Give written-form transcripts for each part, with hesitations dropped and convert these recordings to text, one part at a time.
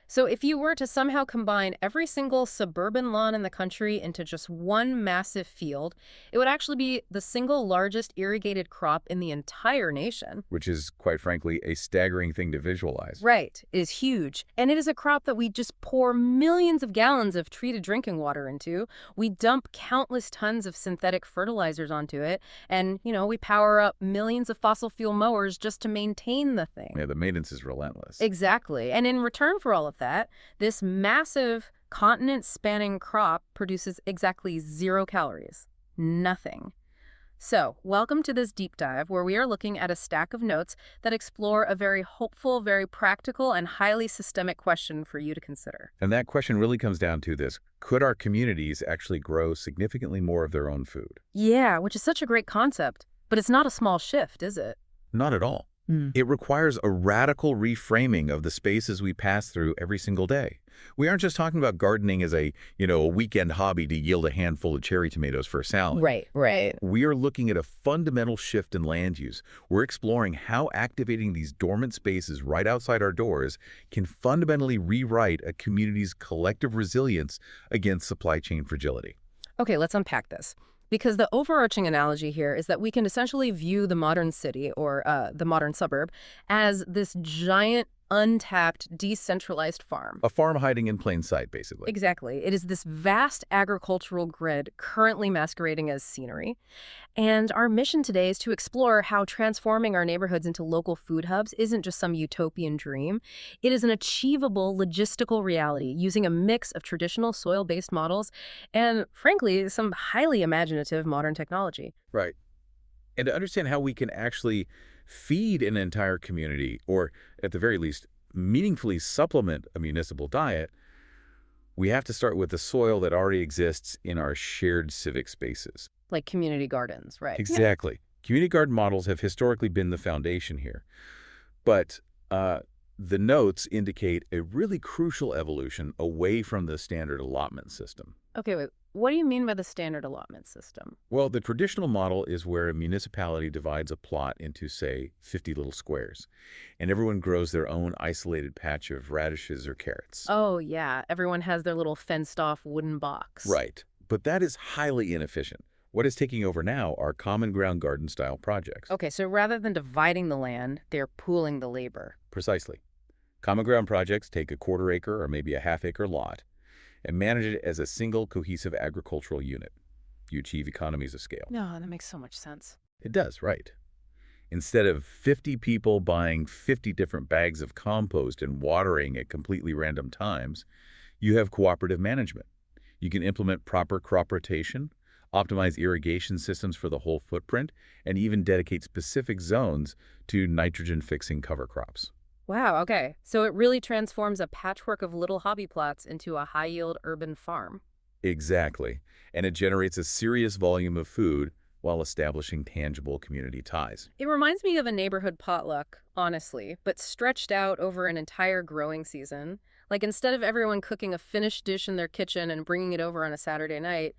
So if you were to somehow combine every single suburban lawn in the country into just one massive field, it would actually be the single largest irrigated crop in the entire nation. Which is, quite frankly, a staggering thing to visualize. Right, it is huge. And it is a crop that we just pour millions of gallons of treated drinking water into. We dump countless tons of synthetic fertilizers onto it. And, we power up millions of fossil fuel mowers just to maintain the thing. Yeah, the maintenance is relentless. Exactly. And in return for all of that, this massive continent-spanning crop produces exactly 0 calories. Nothing. So, welcome to this deep dive where we are looking at a stack of notes that explore a very hopeful, very practical, and highly systemic question for you to consider. And that question really comes down to this. Could our communities actually grow significantly more of their own food? Yeah, which is such a great concept. But it's not a small shift, is it? Not at all. It requires a radical reframing of the spaces we pass through every single day. We aren't just talking about gardening as a weekend hobby to yield a handful of cherry tomatoes for a salad. Right. We are looking at a fundamental shift in land use. We're exploring how activating these dormant spaces right outside our doors can fundamentally rewrite a community's collective resilience against supply chain fragility. Okay, let's unpack this. Because the overarching analogy here is that we can essentially view the modern city, or the modern suburb, as this giant, untapped, decentralized farm. A farm hiding in plain sight, basically. Exactly. It is this vast agricultural grid currently masquerading as scenery. And our mission today is to explore how transforming our neighborhoods into local food hubs isn't just some utopian dream. It is an achievable logistical reality using a mix of traditional soil-based models and, frankly, some highly imaginative modern technology. Right. And to understand how we can actually feed an entire community, or at the very least, meaningfully supplement a municipal diet, we have to start with the soil that already exists in our shared civic spaces. Like community gardens, right? Exactly. Yeah. Community garden models have historically been the foundation here. But the notes indicate a really crucial evolution away from the standard allotment system. Okay, wait. What do you mean by the standard allotment system? Well, the traditional model is where a municipality divides a plot into, say, 50 little squares, and everyone grows their own isolated patch of radishes or carrots. Oh, yeah. Everyone has their little fenced-off wooden box. Right. But that is highly inefficient. What is taking over now are common ground garden-style projects. Okay, so rather than dividing the land, they're pooling the labor. Precisely. Common ground projects take a quarter-acre or maybe a half-acre lot and manage it as a single cohesive agricultural unit. You achieve economies of scale. No, that makes so much sense. It does, right. Instead of 50 people buying 50 different bags of compost and watering at completely random times, you have cooperative management. You can implement proper crop rotation, optimize irrigation systems for the whole footprint, and even dedicate specific zones to nitrogen-fixing cover crops. Wow, okay. So it really transforms a patchwork of little hobby plots into a high-yield urban farm. Exactly. And it generates a serious volume of food while establishing tangible community ties. It reminds me of a neighborhood potluck, honestly, but stretched out over an entire growing season. Like instead of everyone cooking a finished dish in their kitchen and bringing it over on a Saturday night,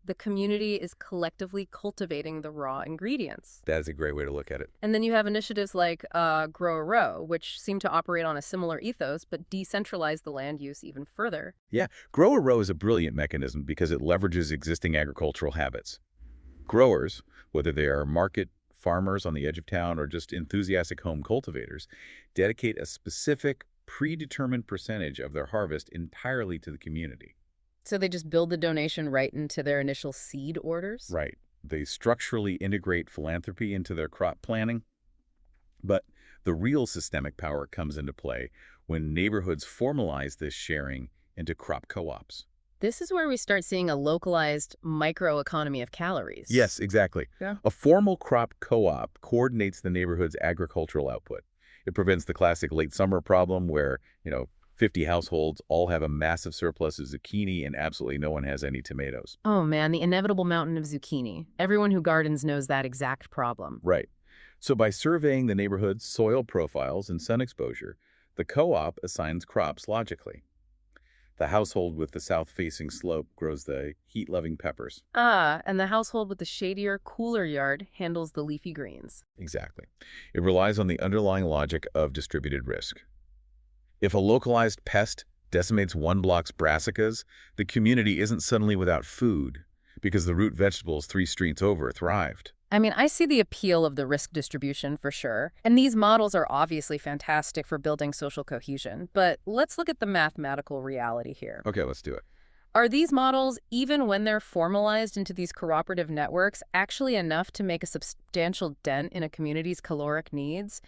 the community is collectively cultivating the raw ingredients. That is a great way to look at it. And then you have initiatives like Grow a Row, which seem to operate on a similar ethos, but decentralize the land use even further. Yeah, Grow a Row is a brilliant mechanism because it leverages existing agricultural habits. Growers, whether they are market farmers on the edge of town or just enthusiastic home cultivators, dedicate a specific, predetermined percentage of their harvest entirely to the community. So they just build the donation right into their initial seed orders? Right. They structurally integrate philanthropy into their crop planning. But the real systemic power comes into play when neighborhoods formalize this sharing into crop co-ops. This is where we start seeing a localized microeconomy of calories. Yes, exactly. Yeah. A formal crop co-op coordinates the neighborhood's agricultural output. It prevents the classic late summer problem where, 50 households all have a massive surplus of zucchini and absolutely no one has any tomatoes. Oh man, the inevitable mountain of zucchini. Everyone who gardens knows that exact problem. Right. So by surveying the neighborhood's soil profiles and sun exposure, the co-op assigns crops logically. The household with the south-facing slope grows the heat-loving peppers. And the household with the shadier, cooler yard handles the leafy greens. Exactly. It relies on the underlying logic of distributed risk. If a localized pest decimates one block's brassicas, the community isn't suddenly without food because the root vegetables 3 streets over thrived. I mean, I see the appeal of the risk distribution for sure, and these models are obviously fantastic for building social cohesion. But let's look at the mathematical reality here. Okay, let's do it. Are these models, even when they're formalized into these cooperative networks, actually enough to make a substantial dent in a community's caloric needs?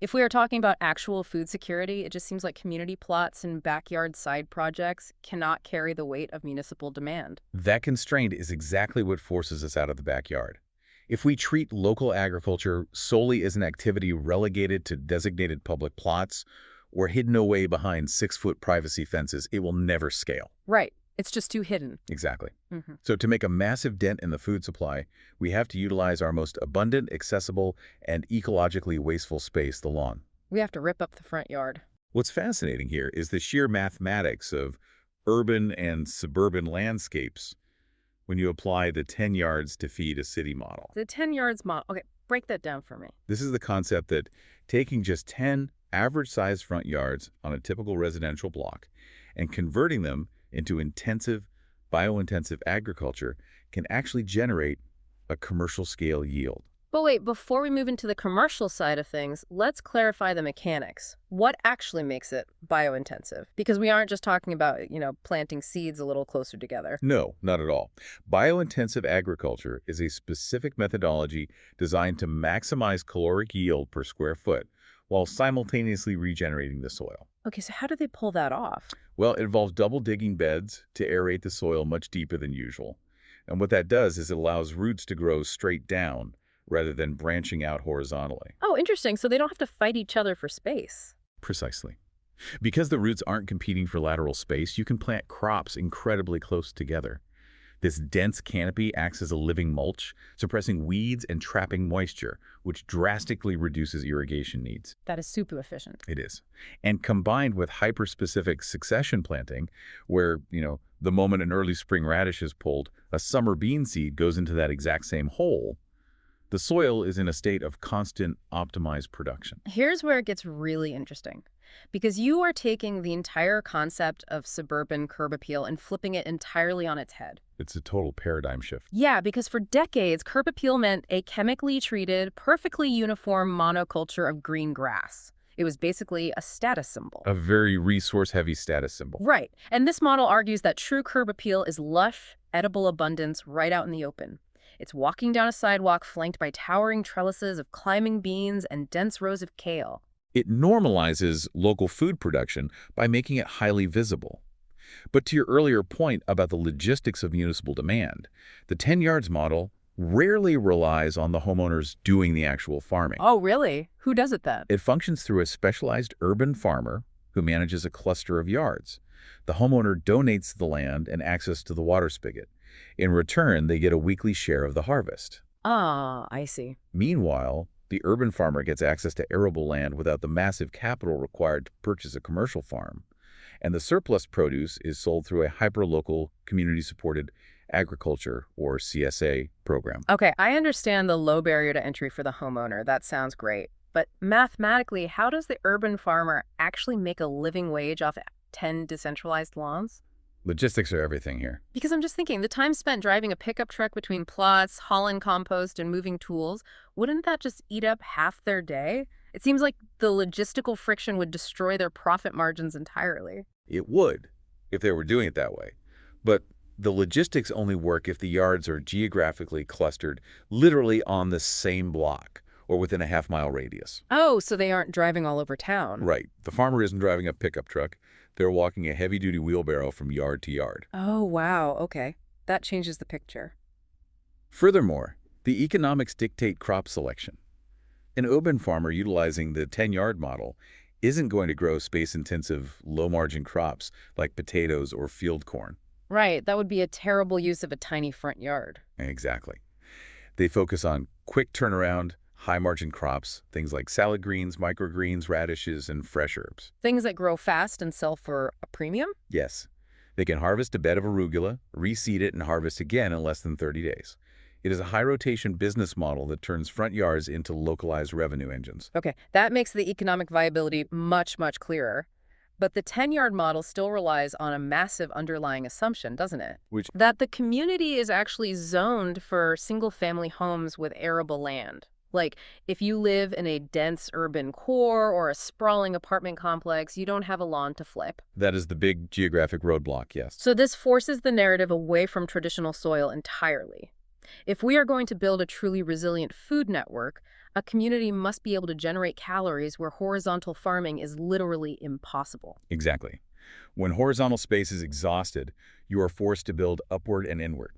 If we are talking about actual food security, it just seems like community plots and backyard side projects cannot carry the weight of municipal demand. That constraint is exactly what forces us out of the backyard. If we treat local agriculture solely as an activity relegated to designated public plots or hidden away behind 6-foot privacy fences, it will never scale. Right. It's just too hidden. Exactly. Hmm. So to make a massive dent in the food supply, we have to utilize our most abundant, accessible, and ecologically wasteful space, the lawn. We have to rip up the front yard. What's fascinating here is the sheer mathematics of urban and suburban landscapes when you apply the 10 yards to feed a city model. The 10 yards model. Okay, break that down for me. This is the concept that taking just 10 average-sized front yards on a typical residential block and converting them into intensive, bio-intensive agriculture can actually generate a commercial-scale yield. But wait, before we move into the commercial side of things, let's clarify the mechanics. What actually makes it bio-intensive? Because we aren't just talking about, planting seeds a little closer together. No, not at all. Bio-intensive agriculture is a specific methodology designed to maximize caloric yield per square foot while simultaneously regenerating the soil. Okay, so how do they pull that off? Well, it involves double digging beds to aerate the soil much deeper than usual. And what that does is it allows roots to grow straight down rather than branching out horizontally. Oh, interesting. So they don't have to fight each other for space. Precisely. Because the roots aren't competing for lateral space, you can plant crops incredibly close together. This dense canopy acts as a living mulch, suppressing weeds and trapping moisture, which drastically reduces irrigation needs. That is super efficient. It is. And combined with hyper-specific succession planting, where, the moment an early spring radish is pulled, a summer bean seed goes into that exact same hole, the soil is in a state of constant optimized production. Here's where it gets really interesting. Because you are taking the entire concept of suburban curb appeal and flipping it entirely on its head. It's a total paradigm shift. Yeah, because for decades, curb appeal meant a chemically treated, perfectly uniform monoculture of green grass. It was basically a status symbol. A very resource-heavy status symbol. Right. And this model argues that true curb appeal is lush, edible abundance right out in the open. It's walking down a sidewalk flanked by towering trellises of climbing beans and dense rows of kale. It normalizes local food production by making it highly visible. But to your earlier point about the logistics of municipal demand, the 10 yards model rarely relies on the homeowners doing the actual farming. Oh, really? Who does it then? It functions through a specialized urban farmer who manages a cluster of yards. The homeowner donates the land and access to the water spigot. In return, they get a weekly share of the harvest. Ah, I see. Meanwhile, the urban farmer gets access to arable land without the massive capital required to purchase a commercial farm. And the surplus produce is sold through a hyperlocal, community-supported agriculture, or CSA, program. Okay, I understand the low barrier to entry for the homeowner. That sounds great. But mathematically, how does the urban farmer actually make a living wage off 10 decentralized lawns? Logistics are everything here. Because I'm just thinking, the time spent driving a pickup truck between plots, hauling compost, and moving tools, wouldn't that just eat up half their day? It seems like the logistical friction would destroy their profit margins entirely. It would, if they were doing it that way. But the logistics only work if the yards are geographically clustered literally on the same block or within a half-mile radius. Oh, so they aren't driving all over town. Right. The farmer isn't driving a pickup truck. They're walking a heavy-duty wheelbarrow from yard to yard. Oh, wow. Okay. That changes the picture. Furthermore, the economics dictate crop selection. An urban farmer utilizing the 10-yard model isn't going to grow space-intensive, low-margin crops like potatoes or field corn. Right. That would be a terrible use of a tiny front yard. Exactly. They focus on quick turnaround, high-margin crops, things like salad greens, microgreens, radishes, and fresh herbs. Things that grow fast and sell for a premium? Yes. They can harvest a bed of arugula, reseed it, and harvest again in less than 30 days. It is a high-rotation business model that turns front yards into localized revenue engines. Okay, that makes the economic viability much, much clearer. But the 10-yard model still relies on a massive underlying assumption, doesn't it? which That the community is actually zoned for single-family homes with arable land. Like, if you live in a dense urban core or a sprawling apartment complex, you don't have a lawn to flip. that is the big geographic roadblock, yes. So this forces the narrative away from traditional soil entirely. If we are going to build a truly resilient food network, a community must be able to generate calories where horizontal farming is literally impossible. Exactly. When horizontal space is exhausted, you are forced to build upward and inward.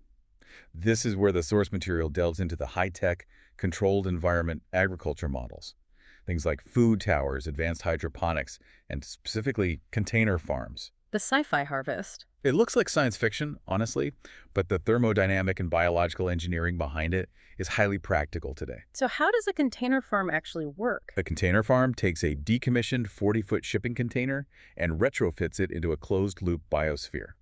This is where the source material delves into the high-tech, controlled environment agriculture models. Things like food towers, advanced hydroponics, and specifically container farms. The sci-fi harvest. It looks like science fiction, honestly, but the thermodynamic and biological engineering behind it is highly practical today. So how does a container farm actually work? A container farm takes a decommissioned 40-foot shipping container and retrofits it into a closed-loop biosphere.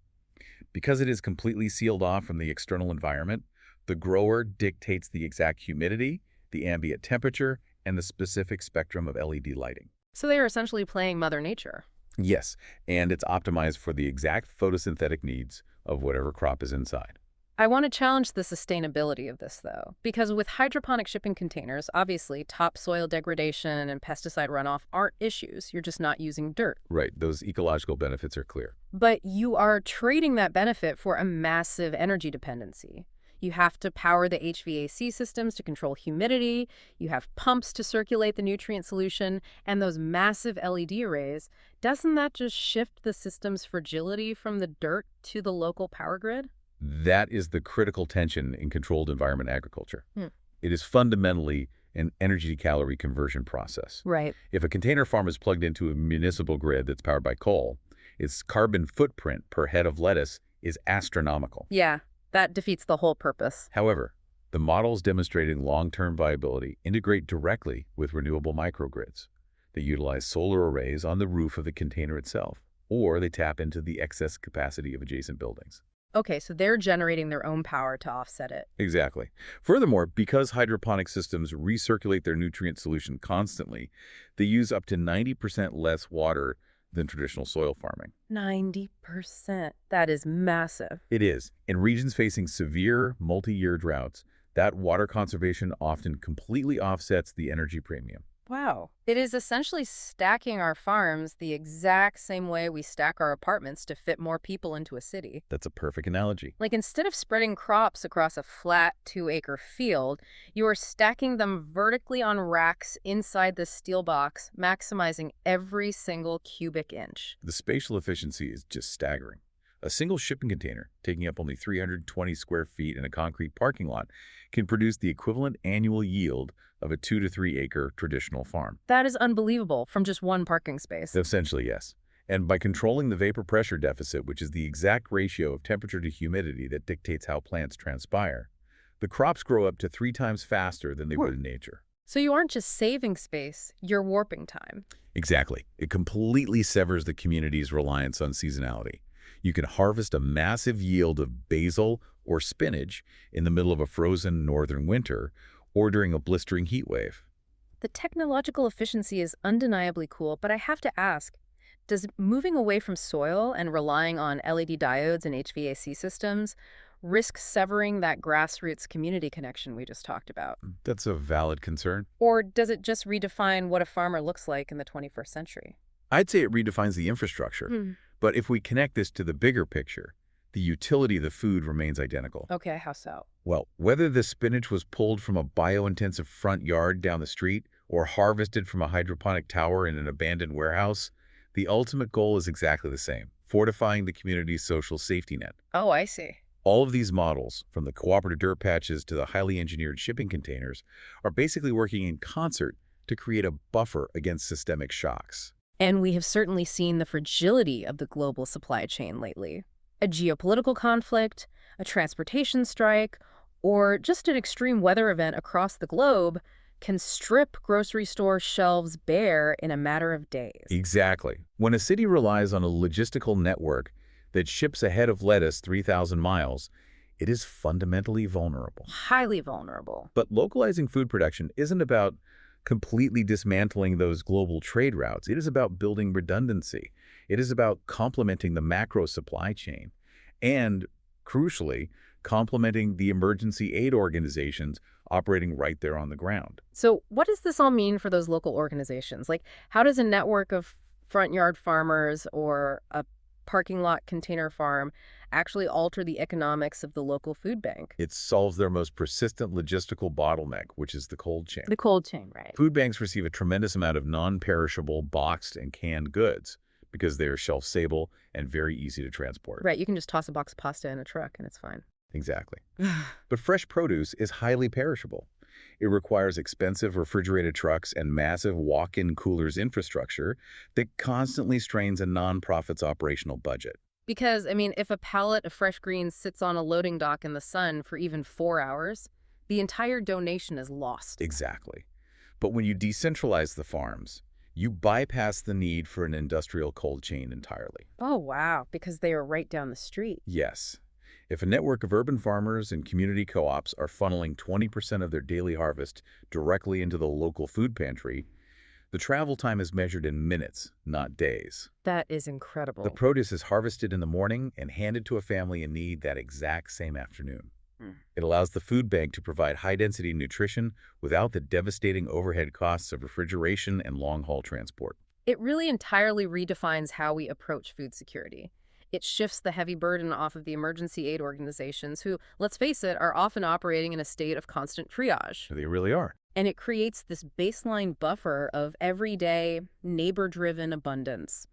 Because it is completely sealed off from the external environment, the grower dictates the exact humidity, the ambient temperature, and the specific spectrum of LED lighting. So they are essentially playing Mother Nature. Yes, and it's optimized for the exact photosynthetic needs of whatever crop is inside. I want to challenge the sustainability of this, though, because with hydroponic shipping containers, obviously topsoil degradation and pesticide runoff aren't issues. You're just not using dirt. Right, those ecological benefits are clear. But you are trading that benefit for a massive energy dependency. You have to power the HVAC systems to control humidity, you have pumps to circulate the nutrient solution, and those massive LED arrays. Doesn't that just shift the system's fragility from the dirt to the local power grid? That is the critical tension in controlled environment agriculture. Hmm. It is fundamentally an energy-to-calorie conversion process. Right. If a container farm is plugged into a municipal grid that's powered by coal, its carbon footprint per head of lettuce is astronomical. Yeah, that defeats the whole purpose. However, the models demonstrating long-term viability integrate directly with renewable microgrids. They utilize solar arrays on the roof of the container itself, or they tap into the excess capacity of adjacent buildings. Okay, so they're generating their own power to offset it. Exactly. Furthermore, because hydroponic systems recirculate their nutrient solution constantly, they use up to 90% less water than traditional soil farming. 90%. That is massive. It is. In regions facing severe, multi-year droughts, that water conservation often completely offsets the energy premium. Wow. It is essentially stacking our farms the exact same way we stack our apartments to fit more people into a city. That's a perfect analogy. Like instead of spreading crops across a flat 2-acre field, you are stacking them vertically on racks inside the steel box, maximizing every single cubic inch. The spatial efficiency is just staggering. A single shipping container, taking up only 320 square feet in a concrete parking lot, can produce the equivalent annual yield of a 2 to 3 acre traditional farm. That is unbelievable from just one parking space. Essentially, yes. And by controlling the vapor pressure deficit, which is the exact ratio of temperature to humidity that dictates how plants transpire, the crops grow up to 3 times faster than they would in nature. So you aren't just saving space, you're warping time. Exactly. It completely severs the community's reliance on seasonality. You can harvest a massive yield of basil or spinach in the middle of a frozen northern winter or during a blistering heat wave. The technological efficiency is undeniably cool, but I have to ask, does moving away from soil and relying on LED diodes and HVAC systems risk severing that grassroots community connection we just talked about? That's a valid concern. Or does it just redefine what a farmer looks like in the 21st century? I'd say it redefines the infrastructure. But if we connect this to the bigger picture, the utility of the food remains identical. Okay, how so? Well, whether the spinach was pulled from a bio-intensive front yard down the street or harvested from a hydroponic tower in an abandoned warehouse, the ultimate goal is exactly the same: fortifying the community's social safety net. Oh, I see. All of these models, from the cooperative dirt patches to the highly engineered shipping containers, are basically working in concert to create a buffer against systemic shocks. And we have certainly seen the fragility of the global supply chain lately. A geopolitical conflict, a transportation strike, or just an extreme weather event across the globe can strip grocery store shelves bare in a matter of days. Exactly. When a city relies on a logistical network that ships a head of lettuce 3,000 miles, it is fundamentally vulnerable. Highly vulnerable. But localizing food production isn't about completely dismantling those global trade routes. It is about building redundancy. It is about complementing the macro supply chain and, crucially, complementing the emergency aid organizations operating right there on the ground. So what does this all mean for those local organizations? Like, how does a network of front yard farmers or a parking lot container farm actually alter the economics of the local food bank? It solves their most persistent logistical bottleneck, which is the cold chain. The cold chain, right? Food banks receive a tremendous amount of non-perishable boxed and canned goods because they are shelf-stable and very easy to transport. Right, you can just toss a box of pasta in a truck and it's fine. Exactly. But fresh produce is highly perishable. It requires expensive refrigerated trucks and massive walk-in coolers infrastructure that constantly strains a nonprofit's operational budget. Because, I mean, if a pallet of fresh greens sits on a loading dock in the sun for even 4 hours, the entire donation is lost. Exactly. But when you decentralize the farms, you bypass the need for an industrial cold chain entirely. Oh, wow, because they are right down the street. Yes. If a network of urban farmers and community co-ops are funneling 20% of their daily harvest directly into the local food pantry, the travel time is measured in minutes, not days. That is The incredible. produce is harvested in the morning and handed to a family in need that exact same afternoon. Hmm. It allows the food bank to provide high-density nutrition without the devastating overhead costs of refrigeration and long-haul transport. It really entirely redefines how we approach food security. It shifts the heavy burden off of the emergency aid organizations who, let's face it, are often operating in a state of constant triage. They really are. And it creates this baseline buffer of everyday, neighbor-driven abundance.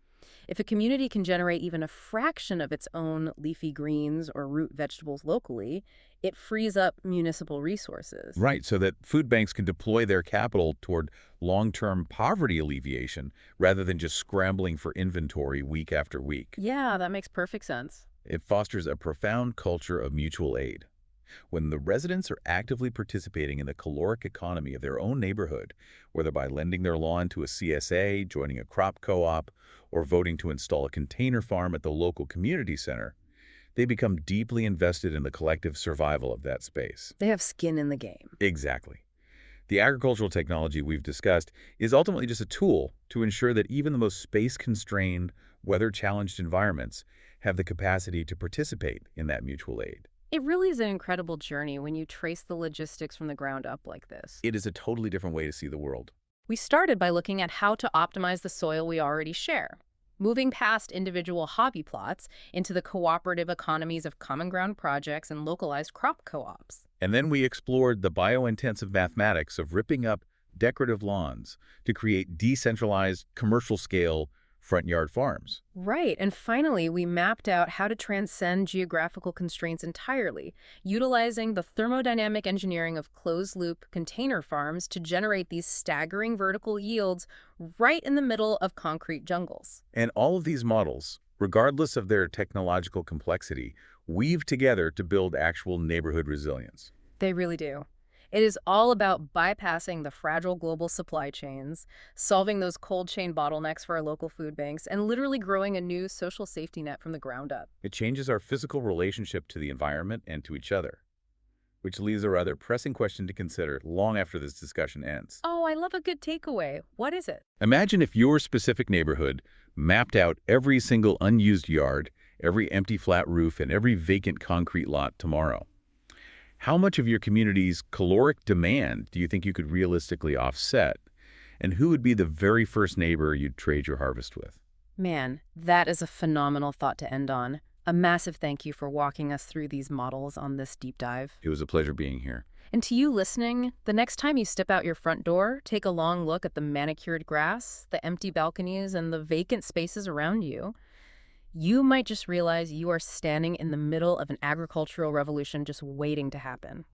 If a community can generate even a fraction of its own leafy greens or root vegetables locally, it frees up municipal resources. Right, so that food banks can deploy their capital toward long-term poverty alleviation rather than just scrambling for inventory week after week. Yeah, that makes perfect sense. It fosters a profound culture of mutual aid. When the residents are actively participating in the caloric economy of their own neighborhood, whether by lending their lawn to a CSA, joining a crop co-op, or voting to install a container farm at the local community center, they become deeply invested in the collective survival of that space. They have skin in the game. Exactly. The agricultural technology we've discussed is ultimately just a tool to ensure that even the most space-constrained, weather-challenged environments have the capacity to participate in that mutual aid. It really is an incredible journey when you trace the logistics from the ground up like this. It is a totally different way to see the world. We started by looking at how to optimize the soil we already share, moving past individual hobby plots into the cooperative economies of common ground projects and localized crop co-ops. And then we explored the bio-intensive mathematics of ripping up decorative lawns to create decentralized, commercial-scale front yard farms. Right, and finally, we mapped out how to transcend geographical constraints entirely, utilizing the thermodynamic engineering of closed-loop container farms to generate these staggering vertical yields right in the middle of concrete jungles. And all of these models, regardless of their technological complexity, weave together to build actual neighborhood resilience. They really do. It is all about bypassing the fragile global supply chains, solving those cold chain bottlenecks for our local food banks, and literally growing a new social safety net from the ground up. It changes our physical relationship to the environment and to each other, which leaves a rather pressing question to consider long after this discussion ends. Oh, I love a good takeaway. What is it? Imagine if your specific neighborhood mapped out every single unused yard, every empty flat roof, and every vacant concrete lot tomorrow. How much of your community's caloric demand do you think you could realistically offset? And who would be the very first neighbor you'd trade your harvest with? Man, that is a phenomenal thought to end on. A massive thank you for walking us through these models on this deep dive. It was a pleasure being here. And to you listening, the next time you step out your front door, take a long look at the manicured grass, the empty balconies, and the vacant spaces around you. You might just realize you are standing in the middle of an agricultural revolution just waiting to happen.